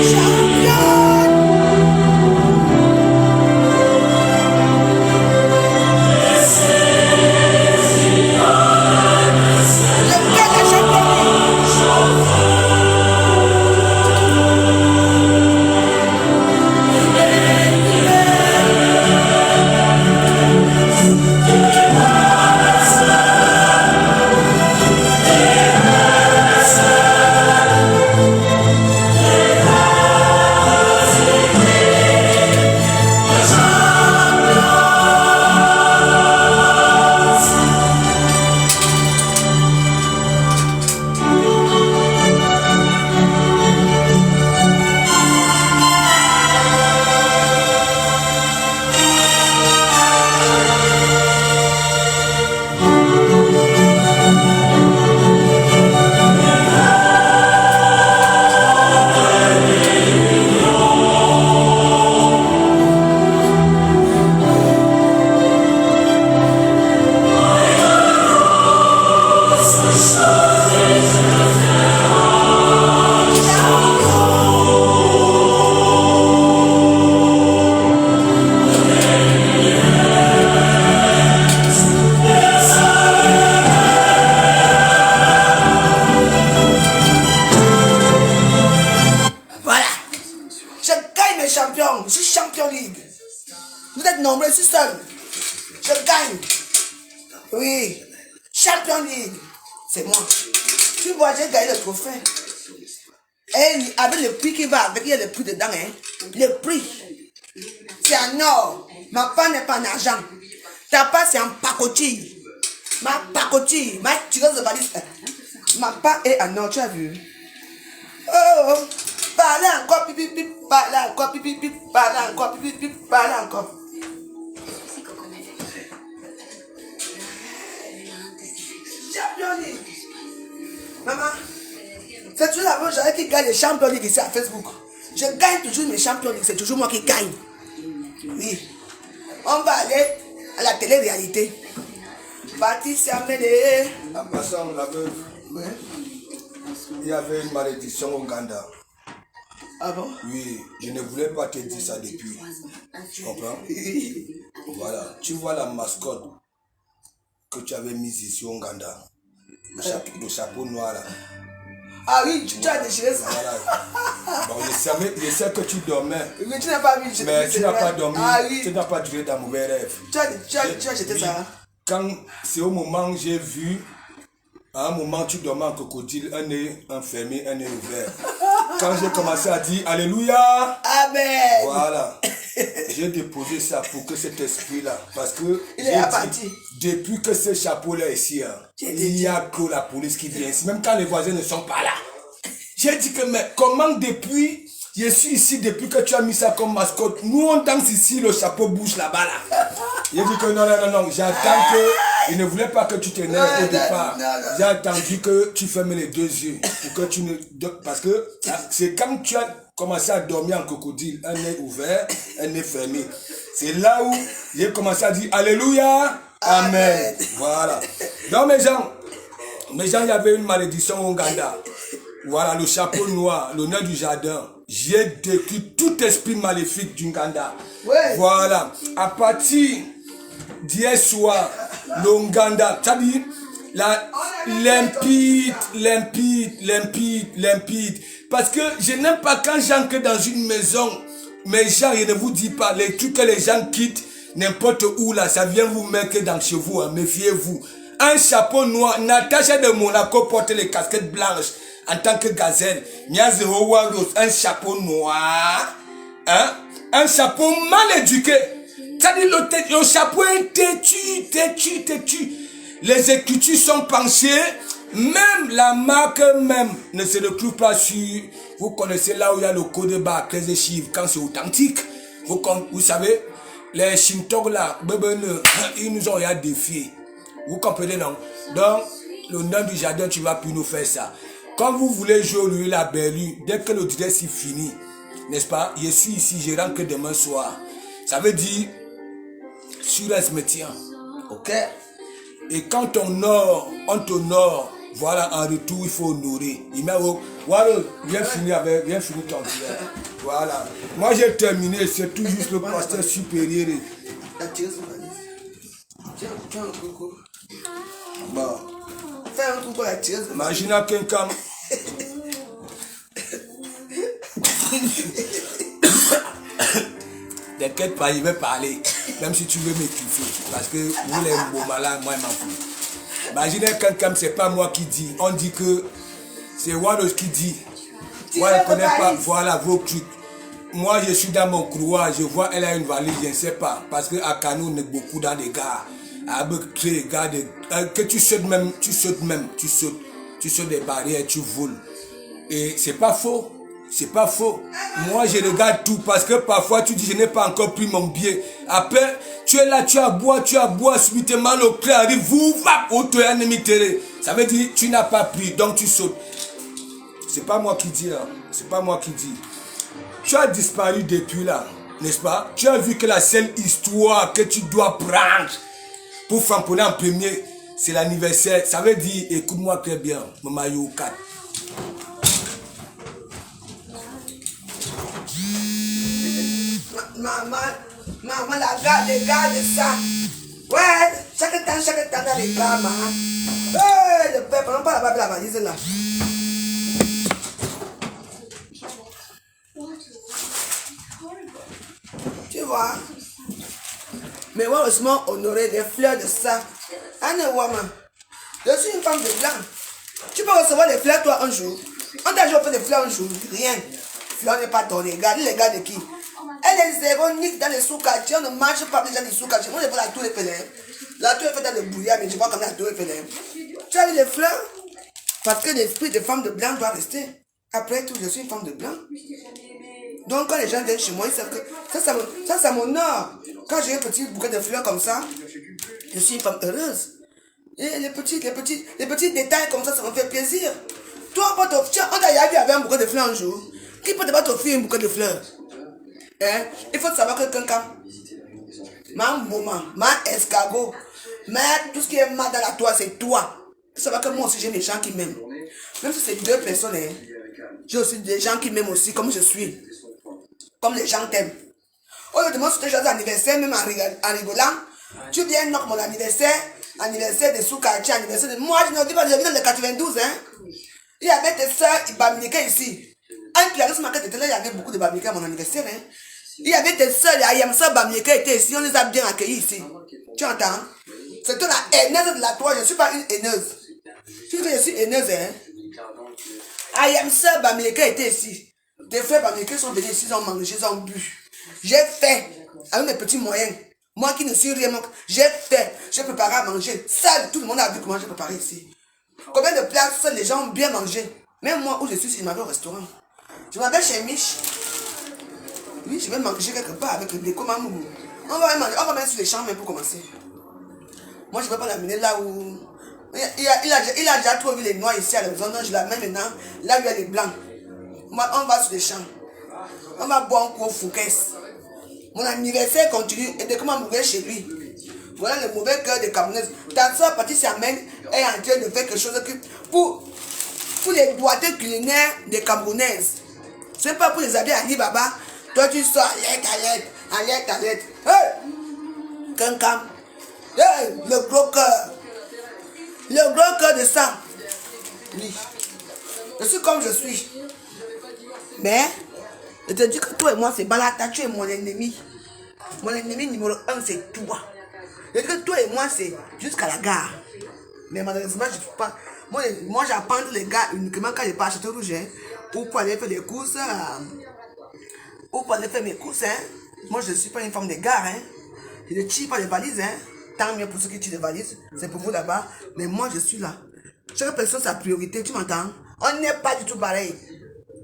Speaker 1: Champion! Champions League. C'est moi. Tu vois, j'ai gagné le trophée. Et avec le prix qui va avec, il y a le prix dedans. Hein. Le prix. C'est en or. Ma part n'est pas en argent. Ta part, c'est en pacotille. Ma pacotille. Ma tireuse de valise. Ma part est en or, tu as vu? Oh, parlez encore, pipi, pipi, parlez encore, pipi, pipi, parlez encore, pipi, pipi, parlez encore. Champions League. Maman, c'est toujours la même chose qui gagne les Champions League ici à Facebook. Je gagne toujours mes Champions League, c'est toujours moi qui gagne. Oui. On va aller à la télé-réalité. Baptiste Amédée.
Speaker 5: En passant, la veuve,
Speaker 1: Ouais.
Speaker 5: il y avait une malédiction au Ouganda.
Speaker 1: Ah bon?
Speaker 5: Oui, je ne voulais pas te dire ça depuis. Tu comprends? Voilà, tu vois la mascotte que tu avais mise ici au Ouganda. Le chapeau noir là.
Speaker 1: Ah oui, tu as déchiré ça.
Speaker 5: Voilà. Bon, je sais que tu dormais.
Speaker 1: Mais tu n'as pas vu.
Speaker 5: Mais tu n'as pas dormi.
Speaker 1: Ah oui.
Speaker 5: Tu n'as pas duré dans mauvais rêve.
Speaker 1: Tu as jeté ça.
Speaker 5: Quand c'est au moment où j'ai vu, à un moment tu dormais en crocodile, un nez enfermé, un nez ouvert. Quand j'ai commencé à dire Alléluia,
Speaker 1: Amen.
Speaker 5: Voilà, j'ai déposé ça pour que cet esprit-là, parce que
Speaker 1: il est parti.
Speaker 5: Depuis que ce chapeau-là est ici, hein, il y a que la police qui vient ici, même quand les voisins ne sont pas là. J'ai dit que, mais comment depuis, je suis ici depuis que tu as mis ça comme mascotte, nous on danse ici, le chapeau bouge là-bas là. J'ai dit que non, j'attends que, il ne voulait pas que tu t'énerves au départ. J'ai attendu que tu fermes les deux yeux, pour que tu ne, parce que c'est quand tu as commencé à dormir en crocodile, un œil ouvert, un œil fermé. C'est là où j'ai commencé à dire Alléluia, Amen. Voilà. Donc mes gens, il y avait une malédiction au Ouganda. Voilà, le chapeau noir, l'honneur du jardin. J'ai détruit tout esprit maléfique du Ouganda. Ouais. Voilà. À partir d'hier soir, le Ouganda, ça dit, limpide. Parce que je n'aime pas quand j'entre dans une maison, mes gens, je ne vous dis pas, les trucs que les gens quittent, n'importe où là, ça vient vous mettre dans chez vous, hein, méfiez-vous. Un chapeau noir, Natacha de Monaco porte les casquettes blanches en tant que gazelle. Un chapeau noir, hein? Un chapeau mal éduqué. C'est-à-dire le chapeau est têtu. Les écritures sont penchées. Même la marque même ne se retrouve pas sur. Vous connaissez là où il y a le code barre 13 chiffres quand c'est authentique. Vous savez, les chimtogs là, ils nous ont défié. Vous comprenez non? Donc, le nom du jardin, tu vas plus nous faire ça. Quand vous voulez jouer au lieu la berlue, dès que le direct est fini, n'est-ce pas? Je suis ici, je rentre que demain soir. Ça veut dire, sur un cimetière. Ok? Et quand on t'honore, voilà, en retour, il faut honorer. Il m'a dit, voilà, viens finir ton direct. Voilà. Moi, j'ai terminé, c'est tout juste le pasteur supérieur.
Speaker 1: Tiens un coucou.
Speaker 5: Bon.
Speaker 1: Fais un coucou à la tireuse.
Speaker 5: Imagine quelqu'un. T'inquiète pas, il va parler. Même si tu veux m'étouffer. Parce que vous les beaux malades, moi, je m'en fous. Imaginez quelqu'un, c'est pas moi qui dis. On dit que c'est Wallace qui dit. Moi, je ne connais pas. Voilà vos trucs. Moi, je suis dans mon couloir. Je vois, elle a une valise, je ne sais pas. Parce qu'à Kano, on est beaucoup dans des gares. Que tu sautes des barrières, tu voles. Et c'est pas faux. C'est pas faux. Moi, je regarde tout parce que parfois, tu dis, je n'ai pas encore pris mon billet. Après, tu es là, tu as bois, subitement, le prêt arrive, ça veut dire, tu n'as pas pris, donc tu sautes. C'est pas moi qui dis, hein. C'est pas moi qui dis. Tu as disparu depuis là, n'est-ce pas? Tu as vu que la seule histoire que tu dois prendre pour frapponner en premier, c'est l'anniversaire. Ça veut dire, écoute-moi très bien, Maman 4.
Speaker 1: Maman, garde ça. Ouais, chaque temps, dans les gars, maman. Le peuple, on parle pas de la valise là. Tu vois? Mais heureusement, honorer les fleurs de ça. Anne Wama. Je suis une femme de blanc. Tu peux recevoir des fleurs, toi, un jour. On t'a déjà offert des fleurs un jour. Rien. Fleurs n'est pas donné. Regardez les gars de qui. Elle est zéro nique dans les sous-quartiers. On ne mange pas les gens des sous-quartiers. Moi, je vois la tour Eiffel. La tour Eiffel dans le brouillard, mais je vois comme la tour Eiffel. Tu as vu les fleurs? Parce que l'esprit de femme de blanc doit rester. Après tout, je suis une femme de blanc. Donc, quand les gens viennent chez moi, ils savent que ça, ça m'honore. Quand j'ai un petit bouquet de fleurs comme ça, je suis une femme heureuse. Et les petits détails comme ça me fait plaisir. Toi, on t'a vu avec un bouquet de fleurs un jour. Qui peut pas t'offrir un bouquet de fleurs? Hein? Il faut savoir que quelqu'un, ma maman, ma escargot, tout ce qui est mal dans la toile, c'est toi. Il faut savoir que moi aussi, j'ai des gens qui m'aiment. Même si c'est deux personnes, hein, j'ai aussi des gens qui m'aiment aussi, comme je suis. Comme les gens t'aiment. Honnêtement, si tu es joyeux anniversaire, même en rigolant, tu viens knock mon anniversaire de sous-quartier, anniversaire de... Moi, je ne vis pas, je vis dans le 92, hein. Il y avait des soeurs Bamileke ici. Un pianiste marqué de télé, il y avait beaucoup de Bamileke à mon anniversaire, hein. Il y avait des soeurs, il y a soeur Bamileke était ici, on les a bien accueillis ici. Tu entends? C'est toi la haineuse de la toile, je ne suis pas une haineuse. Tu dis que je suis haineuse, hein. Ayam soeur Bamileke était ici. Des frères Bamileke sont venus ici, ils ont mangé, ils ont bu. J'ai fait, avec mes petits moyens. Moi qui ne suis rien, j'ai fait, j'ai préparé à manger. Ça, tout le monde a vu comment j'ai préparé ici. Combien de plats les gens ont bien mangé. Même moi où je suis, je m'avais au restaurant. Je m'avais chez Mich. Oui, je vais manger quelque part avec des comamou. On va mettre sur les champs même pour commencer. Moi, je ne vais pas l'amener là où... Il a déjà trouvé les noirs ici à la maison. Donc, je l'amène maintenant là où il y a les blancs. Moi, on va sur les champs. On va boire un coup au Fouquet. Mon anniversaire continue et dès que moi mourir chez lui. Voilà le mauvais cœur des Camerounaises. Ta soeur Patricia Amène est en train de faire quelque chose pour les doigtés culinaires des Camerounaises. Ce n'est pas pour les habiller à Alibaba. Toi tu sors alerte. Hey! Cancam. Hey! Le gros cœur. Le gros cœur de sang. Oui. Je suis comme je suis. Mais, je te dis que toi et moi, c'est Balata, tu es mon ennemi. Mon ennemi numéro 1, c'est toi. Je dis que toi et moi, c'est jusqu'à la gare. Mais malheureusement, je ne peux pas. Moi j'apprends les gars uniquement quand je pars à Château-Rouge. Hein, ou pour aller faire des courses. Ou pour aller faire mes courses. Hein. Moi, je ne suis pas une femme de gare. Hein. Je ne tire pas les valises. Hein. Tant mieux pour ceux qui tirent les valises. C'est pour vous là-bas. Mais moi, je suis là. Chaque personne, sa priorité. Tu m'entends? On n'est pas du tout pareil.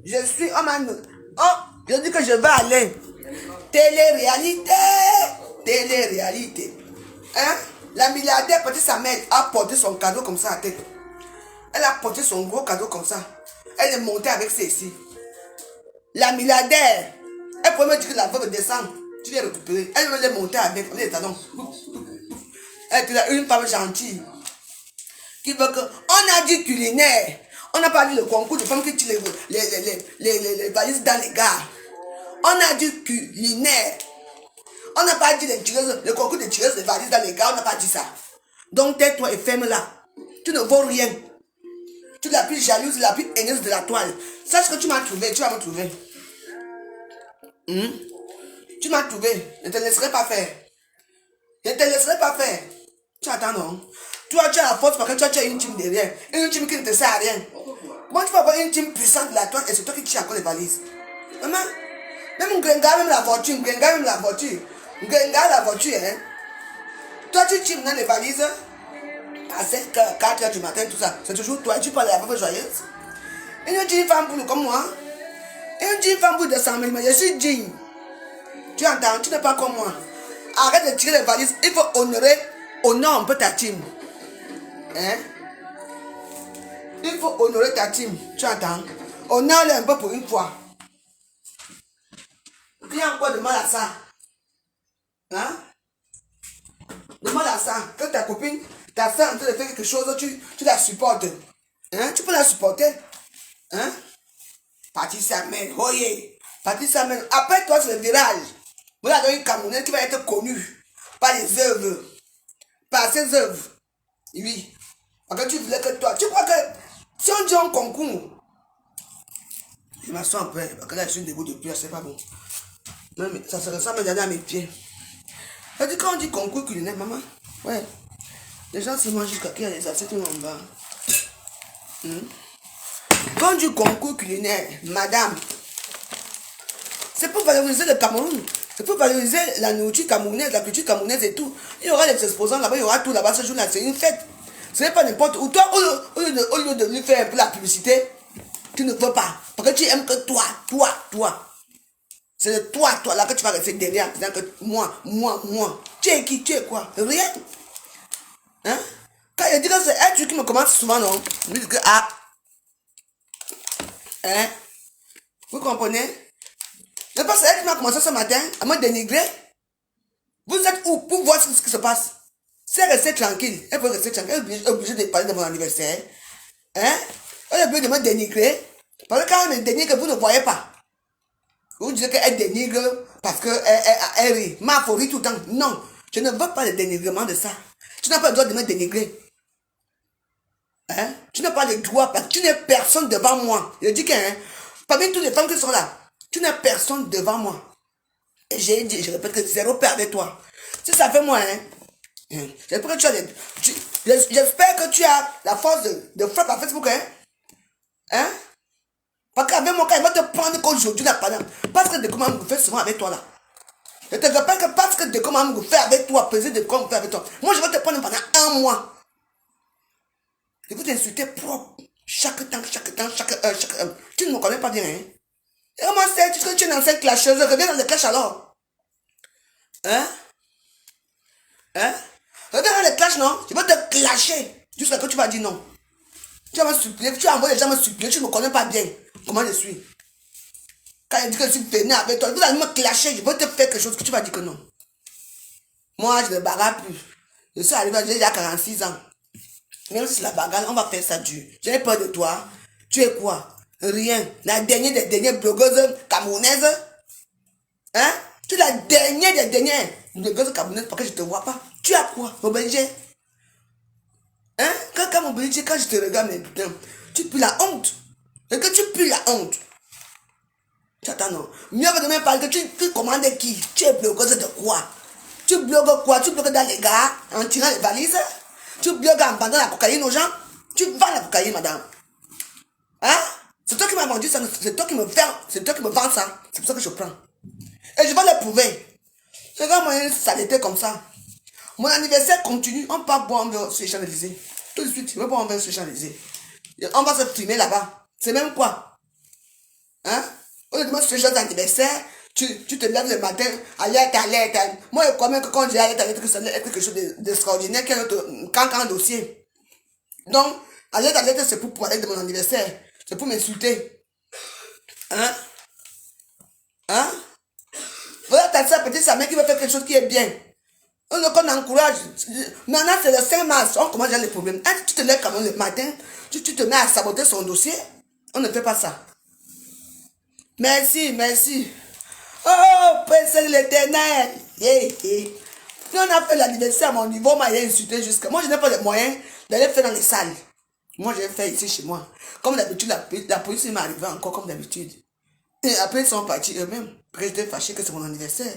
Speaker 1: Je suis... je dis que je vais aller. Télé-réalité. Hein? La milliardaire petite sa mère a porté son cadeau comme ça à tête. Elle a porté son gros cadeau comme ça. Elle est montée avec celle-ci. La milliardaire, elle pourrait me dire que la veuve descend. Tu viens récupérer. Elle veut les monter avec les talons. Elle est une femme gentille. Qui veut que... On a dit culinaire. On n'a pas dit le concours de femmes qui tirent les valises dans les gares. On a dit culinaire. On n'a pas dit le concours de tireuses de valises dans les gares. On n'a pas dit ça. Donc tais-toi et ferme-la. Tu ne vaux rien. Tu es la plus jalouse, la plus haineuse de la toile. Sache que tu m'as trouvé, tu vas me trouver. Tu m'as trouvé. Je ne te laisserai pas faire. Je ne te laisserai pas faire. Tu attends, non? Toi, tu as la force parce que tu as une team derrière. Une team qui ne te sert à rien. Comment tu peux avoir une team puissante de la toile et c'est toi qui tires encore les valises? Maman, même Grenga, même la voiture, Grenga, la voiture, hein. Toi, tu tires dans les valises à 5 h, 4 h du matin, tout ça. C'est toujours toi, tu parles à la femme joyeuse. Une jeune femme boule comme moi. Une jeune femme boule de 100 000, mais je suis digne. Tu entends, tu n'es pas comme moi. Arrête de tirer les valises. Il faut honorer un peu ta team. Hein? Il faut honorer ta team. Tu entends? Honore-les un peu pour une fois. Il y a encore de mal à ça. Hein? De mal à ça. Que ta copine, ta soeur en train de faire quelque chose, tu la supportes. Hein? Tu peux la supporter. Hein? Patricia Amène. Oye. Patricia Amène. Après toi, c'est le virage. Vous avez une Camerounaise qui va être connue par les œuvres. Par ses œuvres. Oui. Parce que tu voulais que toi. Tu crois que si on dit un concours, je m'assois un peu. Parce que là, je suis debout depuis, c'est pas bon. Même, ça me donne à mes pieds. Ça dit quand on dit concours culinaire, maman. Ouais. Les gens se mangent jusqu'à qu'il y a des assiettes en bas. Quand du concours culinaire, madame, c'est pour valoriser le Cameroun. C'est pour valoriser la nourriture camerounaise, la culture camerounaise et tout. Il y aura les exposants là-bas, il y aura tout là-bas ce jour-là. C'est une fête. Ce n'est pas n'importe où. Toi, au lieu de lui faire un peu la publicité, tu ne veux pas. Parce que tu aimes que toi. C'est de toi là que tu vas rester derrière. C'est-à-dire que moi. Tu es qui? Tu es quoi? Rien. Hein? Quand il dit que c'est un truc qui me commence souvent, non? Je me dis que, hein? Vous comprenez? Je pense que c'est elle qui m'a commencé ce matin à me dénigrer. Vous êtes où pour voir ce qui se passe? Si elle reste tranquille, elle peut rester tranquille. Elle est obligée de parler de mon anniversaire. Hein? Elle est obligée de me dénigrer. Parce que quand elle me dénigre, vous ne voyez pas. Vous dites qu'elle dénigre parce qu'elle rit. Ma faut rire tout le temps. Non, je ne veux pas le dénigrement de ça. Tu n'as pas le droit de me dénigrer. Hein? Tu n'as pas le droit parce que tu n'es personne devant moi. Je dis que parmi toutes les femmes qui sont là, tu n'as personne devant moi. Et j'ai dit, je répète que zéro père avec toi. Si ça fait moi, j'espère que tu as la force de frappe à Facebook, hein? Parce qu'avec mon cas, il va te prendre qu'aujourd'hui, là, parce que de comment me fait souvent avec toi, là. Je te rappelle que parce que de comment me fait avec toi, peser de comment me fait avec toi, moi, je vais te prendre pendant un mois. Je vais t'insulter propre. Chaque temps, chaque heure. Tu ne me connais pas bien, hein? Et comment c'est que tu es une ancienne clasheuse? Reviens dans le clash alors. Hein? Reviens dans le clash, non? Je vais te clasher. Jusqu'à ce que tu vas dire non. Tu vas me supplier, tu envoies les gens me supplier, tu ne me connais pas bien. Comment je suis? Quand il dit que je suis venu avec toi, vous allez me clasher, je vais te faire quelque chose que tu vas dire que non. Moi, je ne bagarre plus. Je suis arrivé, j'ai déjà 46 ans. Même si c'est la bagarre, on va faire ça dur. J'ai peur de toi. Tu es quoi? Rien. La dernière des dernières blogueuses camerounaises. Hein? Tu es la dernière des dernières blogueuses camerounaises parce que je ne te vois pas. Tu as quoi? Mon belge? Hein? Quand mon belge, quand je te regarde, mais putain, tu pues la honte. Et que tu pues la honte. Attends, non. Mieux que de même parler que tu commandes qui? Tu es blogueuse de quoi? Tu blogues quoi? Tu blogues dans les gars en tirant les valises? Tu blogues en vendant la cocaïne aux gens? Tu vends la cocaïne, madame. Hein? C'est toi qui m'as vendu ça, c'est toi qui me vends ça. C'est pour ça que je prends. Et je vais le prouver. C'est quand moi une saleté comme ça. Mon anniversaire continue, on part boire un verre sur les Champs-Élysées. Tout de suite, je vais boire un verre sur les Champs-Élysées. On va se filmer là-bas. C'est même quoi? Hein? Au lieu de me faire joyeux anniversaire, tu te lèves le matin, alerte. Moi, je crois que quand j'ai alerte, ça va être quelque chose d'extraordinaire, quand un dossier. Donc, alerte, c'est pour parler de mon anniversaire. C'est pour m'insulter. Hein? Voilà ta soeur, petite sa mère qui va faire quelque chose qui est bien. On encourage. Maintenant, c'est le 5 mars. On commence à les problèmes. Tu te lèves quand même le matin, tu te mets à saboter son dossier. On ne fait pas ça. Merci. Oh, Prince de l'Éternel. On a fait l'anniversaire à mon niveau, m'a insulté jusqu'à. Moi, je n'ai pas les moyens d'aller faire dans les salles. Moi, je vais faire ici chez moi. Comme d'habitude, la police m'est arrivée encore comme d'habitude. Et après, ils sont partis eux-mêmes. Après, j'étais fâché que c'est mon anniversaire.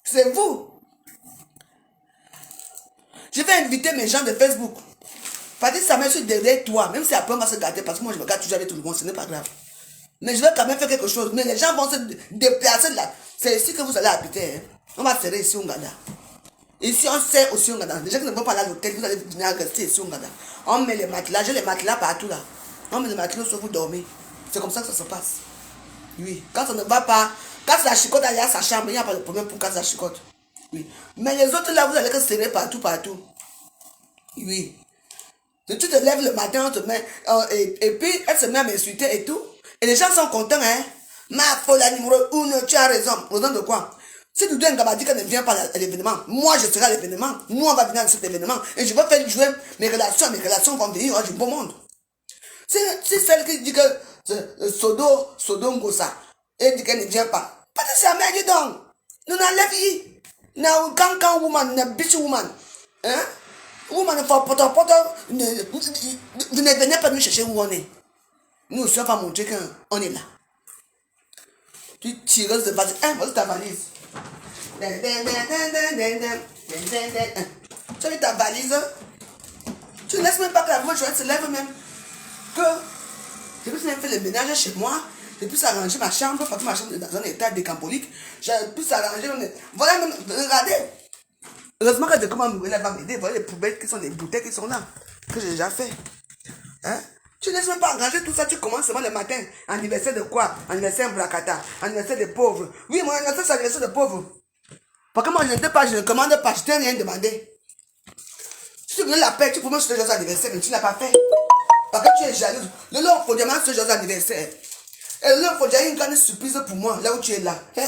Speaker 1: C'est vous. Je vais inviter mes gens de Facebook. Parce que ça me suis derrière toi. Même si après, on va se gâter. Parce que moi, je me gâte toujours avec tout le monde. Ce n'est pas grave. Mais je vais quand même faire quelque chose. Mais les gens vont se déplacer de là. C'est ici que vous allez habiter. Hein. On va serrer ici au Ngada. Ici, on sert aussi au Ngada. Les gens qui ne vont pas aller à l'hôtel, vous allez venir rester ici au Ngada. On met les matelas. J'ai les matelas partout là. On met les matelas sur vous dormir. C'est comme ça que ça se passe. Oui. Quand ça ne va pas, quand ça chicote aller à sa chambre, il n'y a pas de problème pour quand ça chicote. Oui. Mais les autres là, vous allez que serrer partout. Oui. Tu te lèves le matin, on te met, et puis elle se met à m'insulter et tout. Et les gens sont contents, hein. Ma folle numéro 1, tu as raison. Raison de quoi? Si Doudou Ngaba dit qu'elle ne vient pas à l'événement, moi je serai à l'événement. Nous on va venir à cet événement. Et je vais faire jouer mes relations vont venir du beau monde. C'est celle qui dit que Sodo Ngosa, et dit qu'elle ne vient pas. Parce que c'est la mère, dis donc. Nous n'enlève y. Now, quand woman, na bitch woman. Hein? Woman, vous ne venez pas nous chercher où on est. Nous aussi, on va montrer qu'on est là. Tu tires de valise. Voilà ta valise. Tu as mis ta valise. Tu ne laisses même pas que la voiture se lève même. Que j'ai pu même faire le ménage chez moi. J'ai pu arranger ma chambre parce que ma chambre est dans un état décampolique. J'ai pu arranger. Voilà, même, regardez. Heureusement que comment elle va m'aider. Voilà les poubelles qui sont les bouteilles qui sont là. Que j'ai déjà fait. Hein? Tu ne laisses même pas arranger tout ça. Tu commences seulement le matin. Anniversaire de quoi? Anniversaire Blacata. Anniversaire des pauvres. Oui, mon anniversaire, c'est anniversaire de pauvres. Parce que moi, je ne commande pas. Je t'ai rien demandé. Si tu voulais la paix, tu pouvais me souhaiter joyeux anniversaire, mais tu ne l'as pas fait. Parce que tu es jalouse. Le long, il faut demander ce joyeux anniversaire. Et le long, il faut dire une grande surprise pour moi, là où tu es là. Il y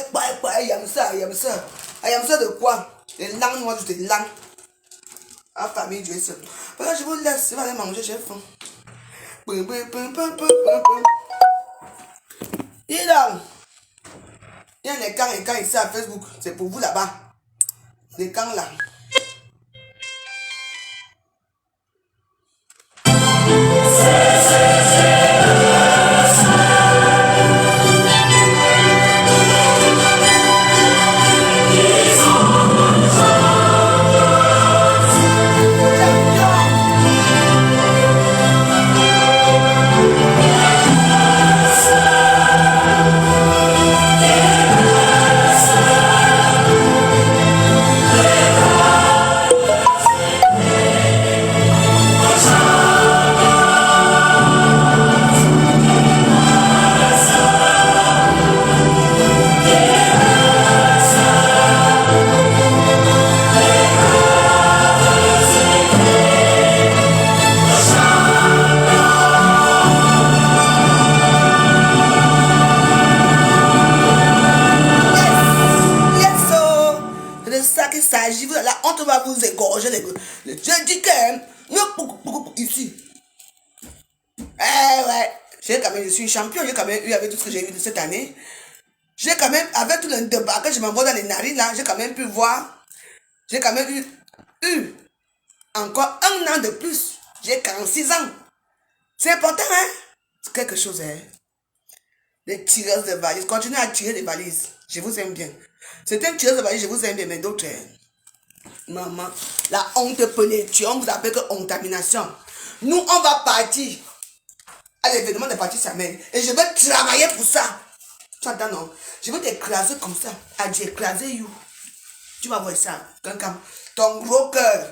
Speaker 1: a ça, il y a ça. Il y a ça de quoi? Les langues, moi, je te langue. Ah, famille, Dieu est seul. Parce que je vous laisse, je vais aller manger, j'ai faim. Et là, il y a les camps ici à Facebook. C'est pour vous là-bas. Les camps là. La honte va vous égorger. Je dis que ici. Ouais. Je suis champion. J'ai quand même eu avec tout ce que j'ai eu de cette année. J'ai quand même, avec tout le débat que je m'envoie dans les narines là, j'ai quand même pu voir. J'ai quand même eu encore 1 an de plus. J'ai 46 ans. C'est important, hein? C'est quelque chose, hein? Les tireuses de valises. Continuez à tirer des valises. Je vous aime bien. Certaines tireuses de valises, je vous aime bien, mais d'autres, maman, la honte pléthore, on vous appelle que hontamination. Nous, on va partir à l'événement de partie Samuel. Et je vais travailler pour ça. Tu entends, non? Je vais t'écraser comme ça. À dire écraser you. Tu vas voir ça. Ton gros cœur.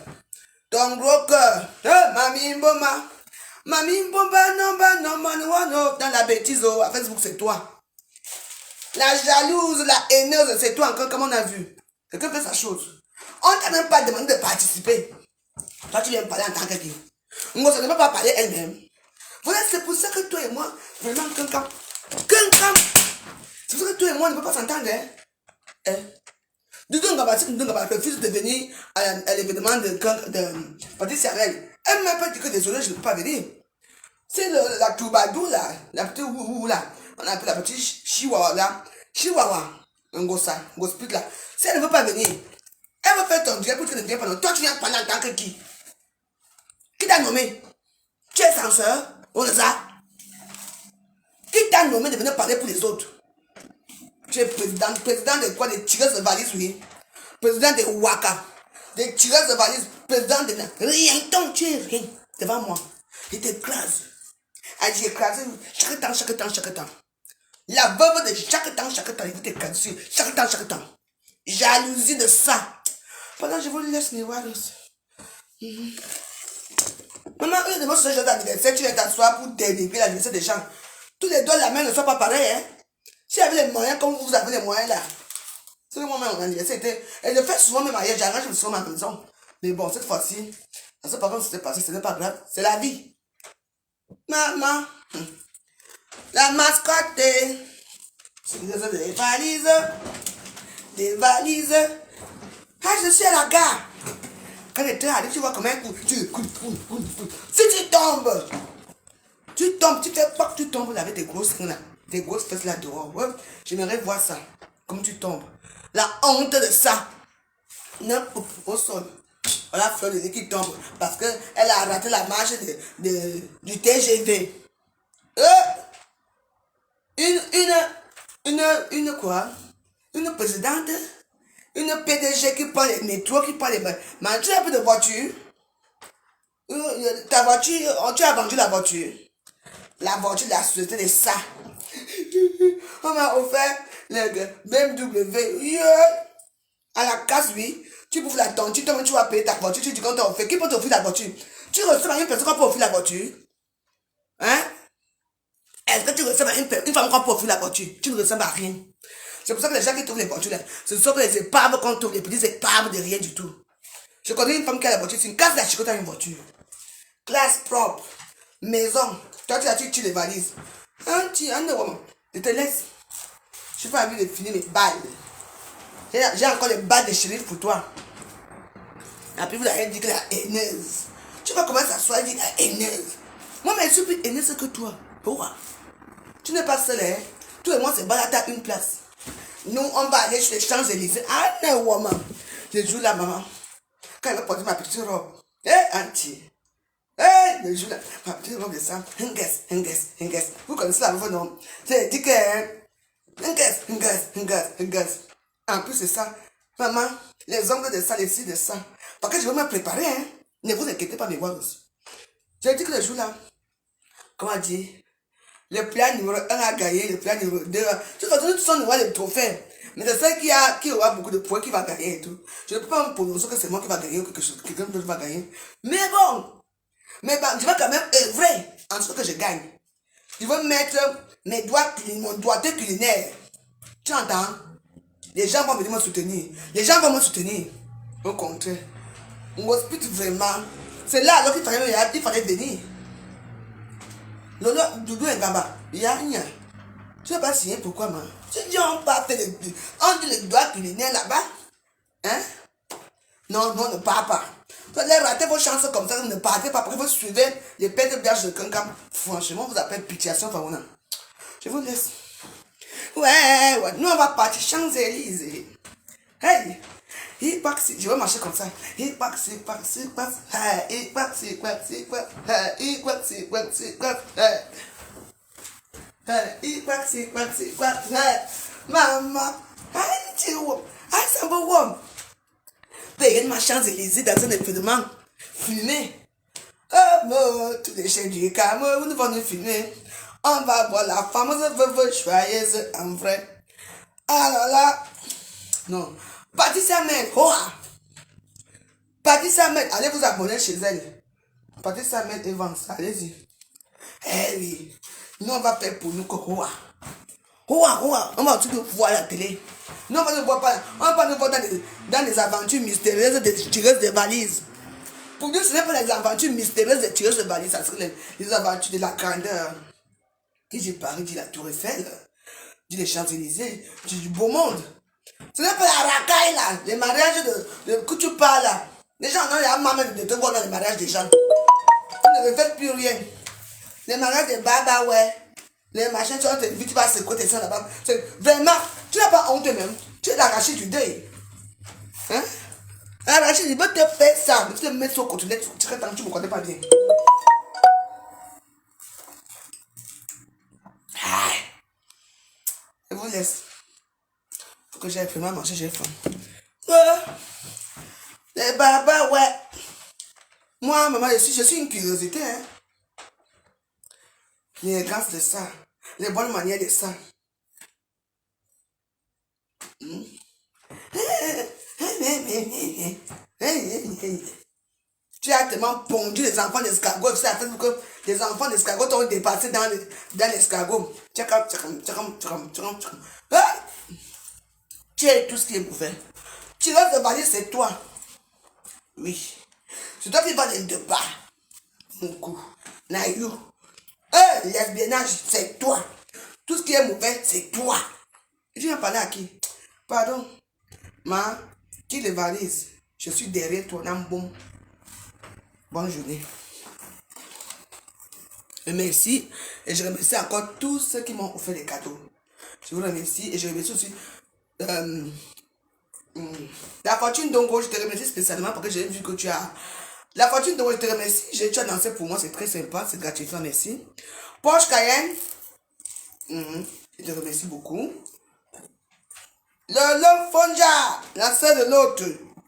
Speaker 1: Ton gros cœur. Mamie Mboma. Mamie Mboma, non, dans la bêtise, à Facebook, c'est toi. La jalouse, la haineuse, c'est toi encore, comme on a vu. Quelqu'un fait sa chose. On ne t'a même pas demandé de participer. Toi, tu viens me parler en tant que qui? On ne peut pas parler elle-même. Voilà, c'est pour ça que toi et moi, vraiment, quelqu'un. C'est pour ça que toi et moi, on ne peut pas s'entendre. Nous refuse de venir à l'événement de Patricia Rel. Elle m'a pas dit que désolé, je ne peux pas venir. C'est la Toubadou là, la petite Ouhou là. On appelle la petite Chihuahua là. Chihuahua. Un gossa, un gospit là. Si elle ne veut pas venir, elle va faire ton direct pour que tu ne viennes pas. Toi, tu viens pendant en tant que qui? Qui t'a nommé? Tu es censeur? On le sait. Qui t'a nommé de venir parler pour les autres? Tu es président de quoi? Des tireuses de valises, oui. Président de Waka. Des tireuses de valises. Président de rien. Donc tu es rien devant moi. Je t'écrase. Je t'écrase chaque temps. La veuve de chaque temps, il vous t'écraser. Chaque temps. Jalousie de ça. Pendant je vous laisse les voir aussi. Maman, eux, de ce jour d'anniversaire, tu viens t'asseoir pour dénigrer l'anniversaire des gens. Tous les deux, la main ne sont pas pareils, hein. Si vous avez les moyens comme vous avez les moyens là. C'est que moi-même, mon anniversaire était. Et je fais souvent mes mariages, j'arrange souvent ma maison. Mais bon, cette fois-ci, ça par contre, c'était passé, ce n'est pas grave. C'est la vie. Maman, la mascotte, des valises. Ah, je suis à la gare. Quand tu es allé, tu vois comment si tu tombes, tu fais pas que tu tombes là avec tes grosses fesses là dehors. Ouais, j'aimerais voir ça. Comme tu tombes. La honte de ça. Non, au sol. Voilà Fleur de qui tombe. Parce qu'elle a raté la marche du TGV. Une quoi? Une présidente? Une PDG qui prend les métros, qui prend les... Mais tu as un peu de voiture? Ta voiture, tu as vendu la voiture. La voiture de la société de ça. On m'a offert le BMW. À la casse, oui. Tu bouffes la dentine, toi-même tu vas payer ta voiture. Tu dis qu'on t'a offert. Qui peut t'offrir la voiture? Tu reçois une personne qui peut offrir la voiture? Hein? Est-ce que tu reçois une femme qui peut offrir la voiture? Tu ne reçois rien. C'est pour ça que les gens qui trouvent les voitures, là, ce sont les épaves qu'on trouve, les petites épaves de rien du tout. Je connais une femme qui a la voiture, c'est une casse de la chicotte à une voiture. Classe propre, maison. Toi, tu les valises. Je te laisse. Je n'ai pas envie de finir mes balles. J'ai encore les balles de shérif pour toi. Et puis vous avez dit que la haineuse. Tu vas commencer à s'asseoir et dire la haineuse. Moi, mais je suis plus haineuse que toi. Pourquoi? Tu n'es pas seul, hein? Tout le monde se balade à une place. Nous, on va aller sur les Champs-Élysées. Ah non, woman. Je joue la maman. Quand elle va porter ma petite robe. Auntie. Je joue ma petite robe de sang. Henges. Vous connaissez la voix, non? C'est dit que. Henges. En plus, c'est ça. Maman, les ongles de ça, les cils de ça. Parce que je vais me préparer, hein. Ne vous inquiétez pas, mes voix aussi. J'ai dit que le jour là, comment dire, le plan numéro 1 a gagné, le plan numéro 2 a... Tu vas donner tout son niveau de trophées. Mais c'est celle qui aura beaucoup de points qui va gagner et tout. Je ne peux pas me prononcer que c'est moi qui va gagner ou que quelqu'un d'autre va gagner. Mais bon, je vais quand même œuvrer en ce que je gagne. Je veux mettre mon doigté culinaire. Tu entends? Les gens vont venir me soutenir. Au contraire. On hospite vraiment. C'est là alors qu'il fallait venir. Lolo, Doudou et Gaba, il y a rien. Tu n'as pas signé pourquoi, man? Tu dis on part faire on dit le doigt culinaire là-bas. Hein? Non, ne part pas. Vous allez rater vos chances comme ça, ne partez pas. Après, vous suivez les pères de biage de Kankam. Franchement, vous appelez Pitiation Fauna. Je vous laisse. Ouais, nous on va partir Champs-Élysées. Hey! Je vais marcher comme ça. Maman, payer ma Champs-Élysées dans un événement. Filmer. Tous les chiens du Cameroun, nous vont nous filmer. On va voir la fameuse veuve joyeuse en vrai. Alors là, non. Patricia Mel, Patricia Mel, allez vous abonner chez elle. Patricia Mel Evans, allez-y. Eh oui, nous on va faire pour nous que on va tout voir à la télé. Nous on va ne voir pas, on va pas nous voir dans les aventures mystérieuses des tireuses de valises. Pour nous, ce n'est pas les aventures mystérieuses des tireuses de valises, ça serait les aventures de la grandeur. Dit du Paris, dit la Tour Eiffel, dit les Champs-Élysées, dit du beau monde. Ce n'est pas la racaille là, les mariages que tu parles là. Les gens ont la maman de te voir dans les mariages des gens. On ne refait plus rien. Les mariages des babas, ouais. Les machins, tu vas secouer ça là-bas. Vraiment, tu n'as pas honte même. Tu es l'arraché du deuil. Hein? Arraché, il veut te faire ça. Tu te mets sur le côté, tu ne me connais pas bien. Je vous laisse. Faut que j'aille vraiment manger, j'ai faim. Les babas, ouais. Moi, maman, je suis une curiosité, hein. Les grâces de ça. Les bonnes manières de ça. Tu as tellement pondu les enfants d'escargot. Tu sais, que les enfants d'escargot t'ont dépassé dans l'escargot. Tu es tout ce qui est mauvais. Tu vas te balayer, c'est toi. Oui. C'est toi qui vas de bas. Mon cou. Naïou. Lesbiennage, c'est toi. Tout ce qui est mauvais, c'est toi. Et tu viens parler à qui? Pardon. Qui les valise? Je suis derrière toi, bon. Bonne journée. Et merci. Et je remercie encore tous ceux qui m'ont offert des cadeaux. Je vous remercie. Et je remercie aussi la fortune d'Ongo. Je te remercie spécialement parce que j'ai vu que tu as... La fortune d'Ongo, je te remercie. Tu as dansé pour moi. C'est très sympa. C'est gratifiant. Merci. Porsche Cayenne. Je te remercie beaucoup. L'homme Fonja. La sœur de l'autre.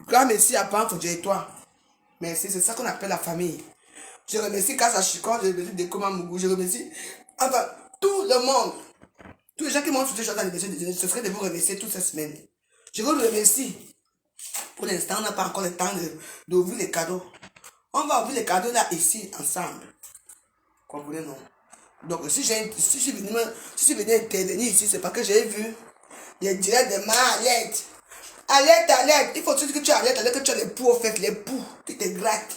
Speaker 1: Grand merci à Pan Fonja et toi. Merci. C'est ça qu'on appelle la famille. Je remercie Kassa Chikon, je remercie Dekoma Mougou, je remercie enfin tout le monde. Tous les gens qui m'ont soutenu sur l'anniversaire, ce serait de vous remercier toute cette semaine. Je vous remercie. Pour l'instant, on n'a pas encore le temps d'ouvrir les cadeaux. On va ouvrir les cadeaux là, ici, ensemble. Comprenez, non? Donc, si je suis venu intervenir ici, c'est parce que j'ai vu les directs de ma alerte. Alerte. Il faut que tu alertes, que tu as les poux, au fait, les poux qui te grattent.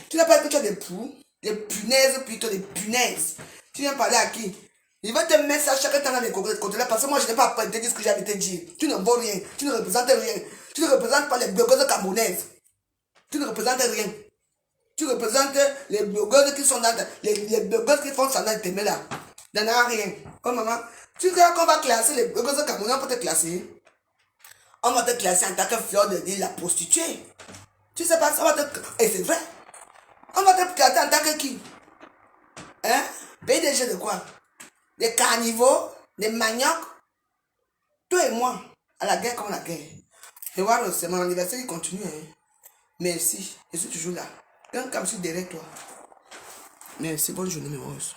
Speaker 1: Tu n'as pas que tu as des poux, des punaises, plutôt des punaises. Tu viens parler à qui? Il va te mettre ça chaque temps dans les côtés là, parce que moi je n'ai pas à te dire ce que j'ai envie de te dire. Tu ne vaux rien, tu ne représentes rien. Tu ne représentes pas les blogueuses camerounaises. Tu ne représentes rien. Tu représentes les blogueuses qui sont dans les blogueuses qui font ça dans tes mains là. Il n'y en a rien. Oh maman, tu crois qu'on va classer les blogueuses camerounaises pour te classer? On va te classer en tant que fleur de la prostituée. Tu sais pas, ça va te... Et c'est vrai. On va te classer en tant que qui? Hein? PDG de quoi? Des carnivores, des maniocs. Toi et moi, à la guerre comme la guerre. Et voilà, c'est mon anniversaire qui continue. Hein. Merci, je suis toujours là. Quand je suis derrière toi. Merci, bonne journée, mes roses.